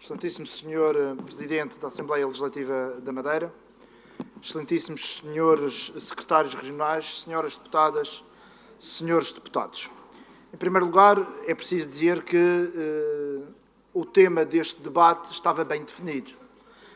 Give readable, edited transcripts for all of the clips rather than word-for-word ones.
Excelentíssimo Senhor Presidente da Assembleia Legislativa da Madeira, excelentíssimos senhores secretários regionais, senhoras deputadas, senhores deputados. Em primeiro lugar, é preciso dizer que o tema deste debate estava bem definido.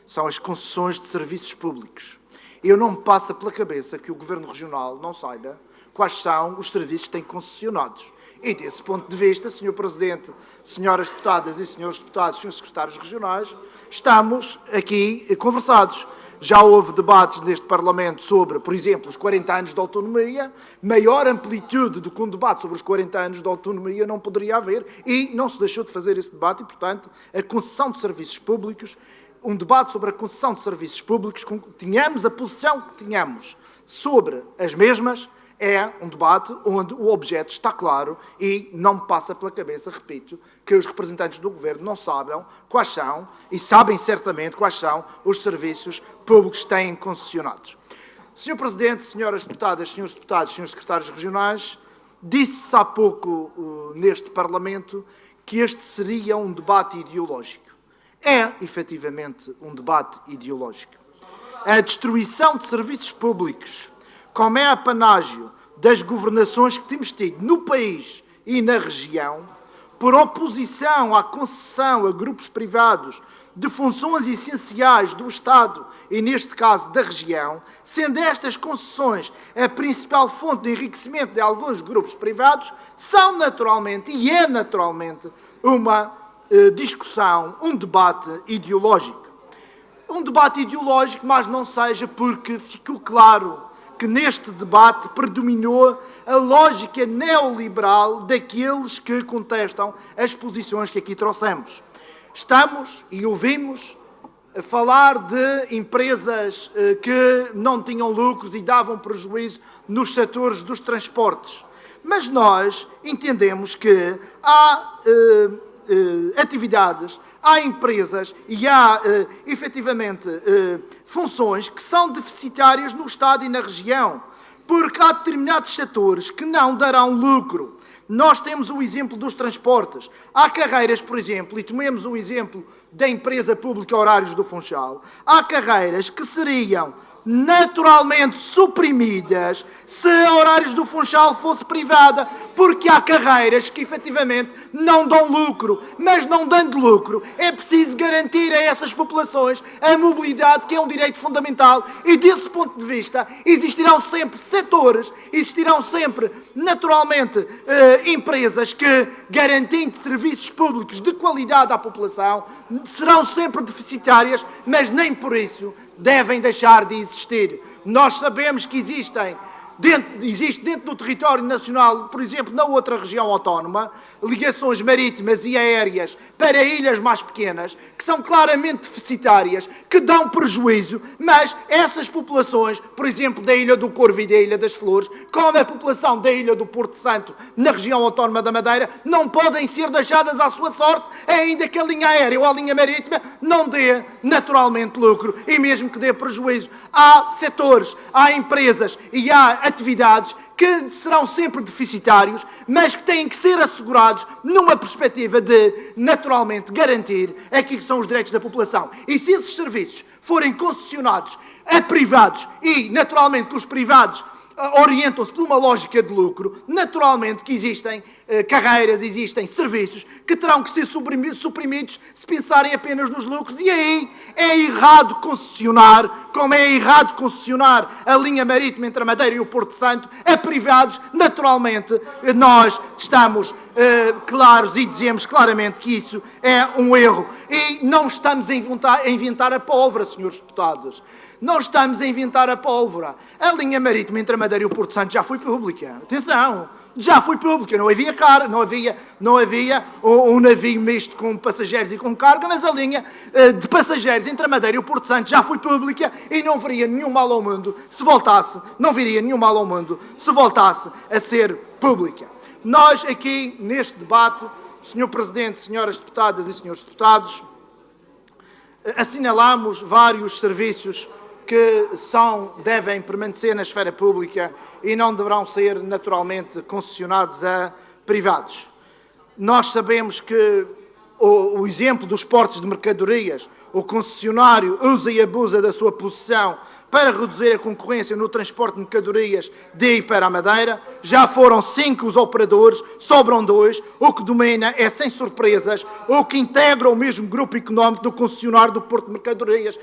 São as concessões de serviços públicos. Eu não me passa pela cabeça que o Governo Regional não saiba quais são os serviços que tem concessionados. E, desse ponto de vista, Sr. Presidente, senhoras deputadas e senhores deputados, senhores secretários regionais, estamos aqui conversados. Já houve debates neste Parlamento sobre, por exemplo, os 40 anos de autonomia. Maior amplitude do que um debate sobre os 40 anos de autonomia não poderia haver e não se deixou de fazer esse debate e, portanto, a concessão de serviços públicos, um debate sobre a concessão de serviços públicos, tínhamos a posição que tínhamos sobre as mesmas, é um debate onde o objeto está claro e não me passa pela cabeça, repito, que os representantes do Governo não sabem quais são, e sabem certamente quais são os serviços públicos que têm concessionados. Sr. Presidente, senhoras deputadas, senhores deputados, senhores secretários regionais, disse-se há pouco neste Parlamento que este seria um debate ideológico. É, efetivamente, um debate ideológico. A destruição de serviços públicos, como é apanágio das governações que temos tido no país e na região, por oposição à concessão a grupos privados de funções essenciais do Estado e, neste caso, da região, sendo estas concessões a principal fonte de enriquecimento de alguns grupos privados, são naturalmente, e é naturalmente, uma discussão, um debate ideológico. Um debate ideológico, mas não seja porque ficou claro que neste debate predominou a lógica neoliberal daqueles que contestam as posições que aqui trouxemos. Estamos e ouvimos a falar de empresas que não tinham lucros e davam prejuízo nos setores dos transportes. Mas nós entendemos que há atividades, há empresas e há, efetivamente, funções que são deficitárias no Estado e na região, porque há determinados setores que não darão lucro. Nós temos o exemplo dos transportes. Há carreiras, por exemplo, e tomemos o exemplo da empresa pública Horários do Funchal, há carreiras que seriam naturalmente suprimidas se a Horários do Funchal fosse privada, porque há carreiras que efetivamente não dão lucro, mas não dando lucro é preciso garantir a essas populações a mobilidade, que é um direito fundamental, e desse ponto de vista existirão sempre setores, existirão sempre naturalmente empresas que, garantindo serviços públicos de qualidade à população, serão sempre deficitárias, mas nem por isso devem deixar de existir. Nós sabemos que existe dentro do território nacional, por exemplo, na outra região autónoma, ligações marítimas e aéreas para ilhas mais pequenas, que são claramente deficitárias, que dão prejuízo, mas essas populações, por exemplo, da Ilha do Corvo e da Ilha das Flores, como a população da Ilha do Porto Santo, na região autónoma da Madeira, não podem ser deixadas à sua sorte, ainda que a linha aérea ou a linha marítima não dê naturalmente lucro, e mesmo que dê prejuízo. Há setores, há empresas e há atividades que serão sempre deficitários, mas que têm que ser assegurados numa perspectiva de, naturalmente, garantir aquilo que são os direitos da população. E se esses serviços forem concessionados a privados e, naturalmente, que os privados orientam-se por uma lógica de lucro, naturalmente que existem carreiras, existem serviços que terão que ser suprimidos se pensarem apenas nos lucros, e aí é errado concessionar, como é errado concessionar a linha marítima entre a Madeira e o Porto Santo a privados. Naturalmente nós estamos claros e dizemos claramente que isso é um erro, e não estamos a inventar a pólvora, senhores deputados. Não estamos a inventar a pólvora. A linha marítima entre a Madeira e o Porto Santo já foi pública. Atenção, já foi pública. Não havia um navio misto com passageiros e com carga, mas a linha de passageiros entre a Madeira e o Porto Santo já foi pública e não viria nenhum mal ao mundo se voltasse, não viria nenhum mal ao mundo se voltasse a ser pública. Nós aqui, neste debate, Sr. Presidente, senhoras deputadas e senhores deputados, assinalamos vários serviços que devem permanecer na esfera pública e não deverão ser naturalmente concessionados a privados. Nós sabemos que o exemplo dos portos de mercadorias. O concessionário usa e abusa da sua posição para reduzir a concorrência no transporte de mercadorias de e para a Madeira. Já foram 5 os operadores, sobram 2. O que domina é, sem surpresas, o que integra o mesmo grupo económico do concessionário do Porto de Mercadorias.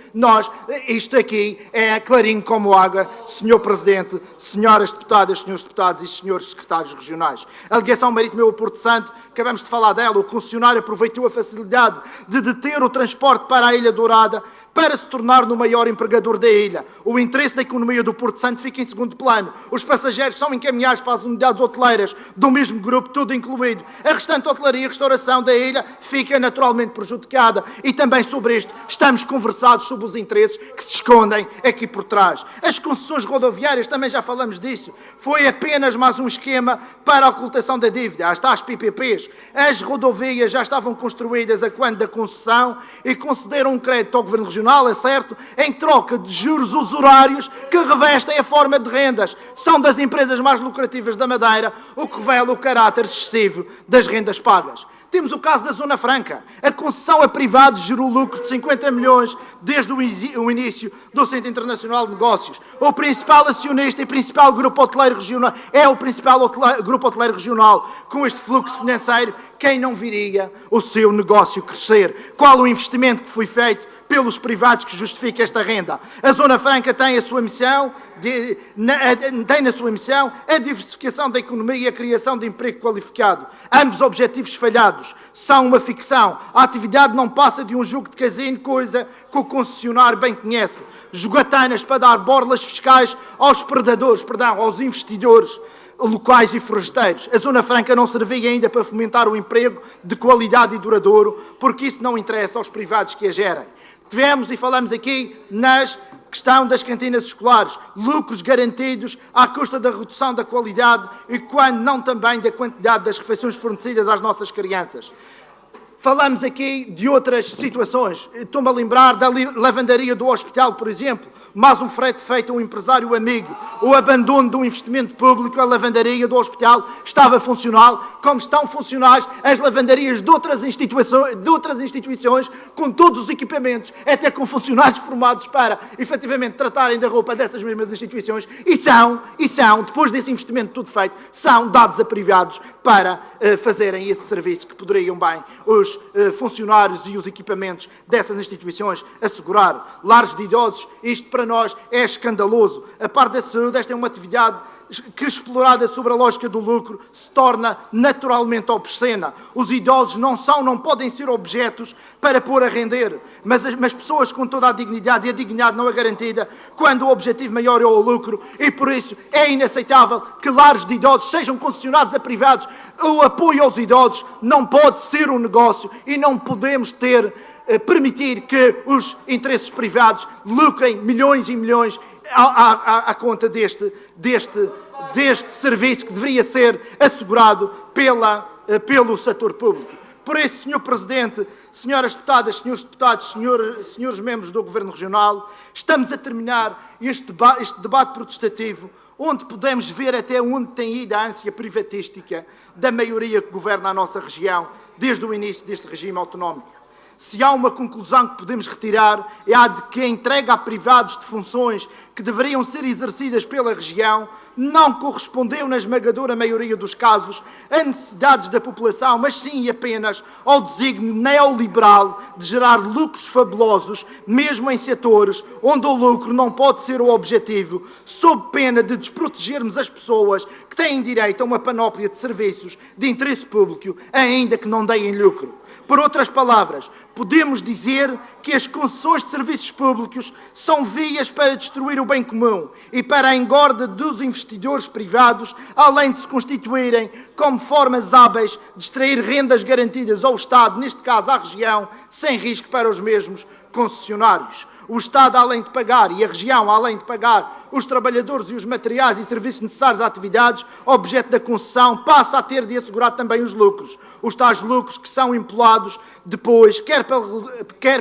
Isto aqui é clarinho como água, Sr. Presidente, senhoras deputadas, senhores deputados e senhores secretários regionais. A ligação marítima ao Porto Santo, acabamos de falar dela, o concessionário aproveitou a facilidade de deter o transporte para a Ilha Dourada para se tornar no maior empregador da ilha. O interesse da economia do Porto Santo fica em segundo plano. Os passageiros são encaminhados para as unidades hoteleiras do mesmo grupo, tudo incluído. A restante hotelaria e restauração da ilha fica naturalmente prejudicada. E também sobre isto estamos conversados sobre os interesses que se escondem aqui por trás. As concessões rodoviárias, também já falamos disso, foi apenas mais um esquema para a ocultação da dívida. Hasta as PPPs. As rodovias já estavam construídas a quando da concessão e concederam um crédito ao Governo Regional, é certo, em troca de juros usurários que revestem a forma de rendas. São das empresas mais lucrativas da Madeira, o que revela o caráter excessivo das rendas pagas. Temos o caso da Zona Franca. A concessão a privados gerou lucro de 50 milhões desde o início do Centro Internacional de Negócios. O principal acionista e principal grupo hoteleiro regional é o principal grupo hoteleiro regional. Com este fluxo financeiro, quem não viria o seu negócio crescer? Qual o investimento que foi feito pelos privados que justifica esta renda? A Zona Franca tem na sua missão a diversificação da economia e a criação de emprego qualificado. Ambos objetivos falhados são uma ficção. A atividade não passa de um jogo de casino, coisa que o concessionário bem conhece. Jogatanas para dar borlas fiscais aos aos investidores locais e forasteiros. A Zona Franca não servia ainda para fomentar o emprego de qualidade e duradouro, porque isso não interessa aos privados que a gerem. Tivemos e falamos aqui na questão das cantinas escolares, lucros garantidos à custa da redução da qualidade e, quando não, também da quantidade das refeições fornecidas às nossas crianças. Falamos aqui de outras situações. Estou-me a lembrar da lavandaria do hospital, por exemplo. Mais um frete feito a um empresário amigo. O abandono de um investimento público, a lavandaria do hospital estava funcional, como estão funcionais as lavandarias de outras instituições, com todos os equipamentos, até com funcionários formados para, efetivamente, tratarem da roupa dessas mesmas instituições, e são, depois desse investimento tudo feito, são dados a privados para fazerem esse serviço que poderiam bem os funcionários e os equipamentos dessas instituições assegurar. Lares de idosos, isto para nós é escandaloso. A parte da saúde, esta é uma atividade que, explorada sobre a lógica do lucro, se torna naturalmente obscena. Os idosos não podem ser objetos para pôr a render, mas pessoas com toda a dignidade, e a dignidade não é garantida quando o objetivo maior é o lucro, e por isso é inaceitável que lares de idosos sejam concessionados a privados. O apoio aos idosos não pode ser um negócio e não podemos permitir que os interesses privados lucrem milhões e milhões à conta deste serviço que deveria ser assegurado pelo setor público. Por isso, Sr. Presidente, senhoras deputadas, senhores deputados, senhores membros do Governo Regional, estamos a terminar este debate protestativo, onde podemos ver até onde tem ido a ânsia privatística da maioria que governa a nossa região desde o início deste regime autonómico. Se há uma conclusão que podemos retirar, é a de que a entrega a privados de funções que deveriam ser exercidas pela região não correspondeu, na esmagadora maioria dos casos, a necessidades da população, mas sim e apenas ao desígnio neoliberal de gerar lucros fabulosos, mesmo em setores onde o lucro não pode ser o objetivo, sob pena de desprotegermos as pessoas que têm direito a uma panóplia de serviços de interesse público, ainda que não deem lucro. Por outras palavras, podemos dizer que as concessões de serviços públicos são vias para destruir o bem comum e para a engorda dos investidores privados, além de se constituírem como formas hábeis de extrair rendas garantidas ao Estado, neste caso à região, sem risco para os mesmos concessionários. O Estado, além de pagar, e a região, além de pagar os trabalhadores e os materiais e serviços necessários a atividades, objeto da concessão, passa a ter de assegurar também os lucros. Os tais lucros que são empolados depois, quer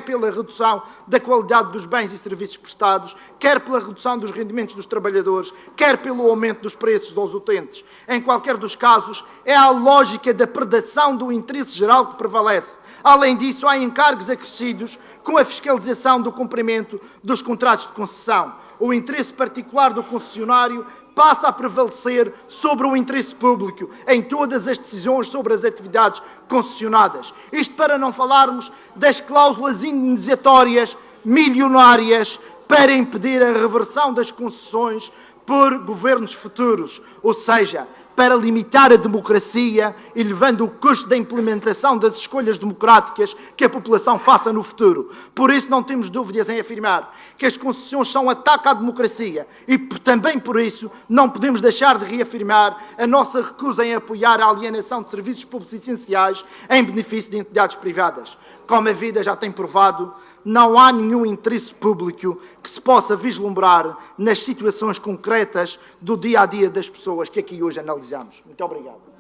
pela redução da qualidade dos bens e serviços prestados, quer pela redução dos rendimentos dos trabalhadores, quer pelo aumento dos preços aos utentes. Em qualquer dos casos, é a lógica da predação do interesse geral que prevalece. Além disso, há encargos acrescidos com a fiscalização do cumprimento dos contratos de concessão. O interesse particular do concessionário passa a prevalecer sobre o interesse público em todas as decisões sobre as atividades concessionadas. Isto para não falarmos das cláusulas indenizatórias milionárias para impedir a reversão das concessões por governos futuros, ou seja, para limitar a democracia e levando o custo da implementação das escolhas democráticas que a população faça no futuro. Por isso não temos dúvidas em afirmar que as concessões são um ataque à democracia e também por isso não podemos deixar de reafirmar a nossa recusa em apoiar a alienação de serviços públicos essenciais em benefício de entidades privadas. Como a vida já tem provado, não há nenhum interesse público que se possa vislumbrar nas situações concretas do dia-a-dia das pessoas que aqui hoje analisamos. Muito obrigado.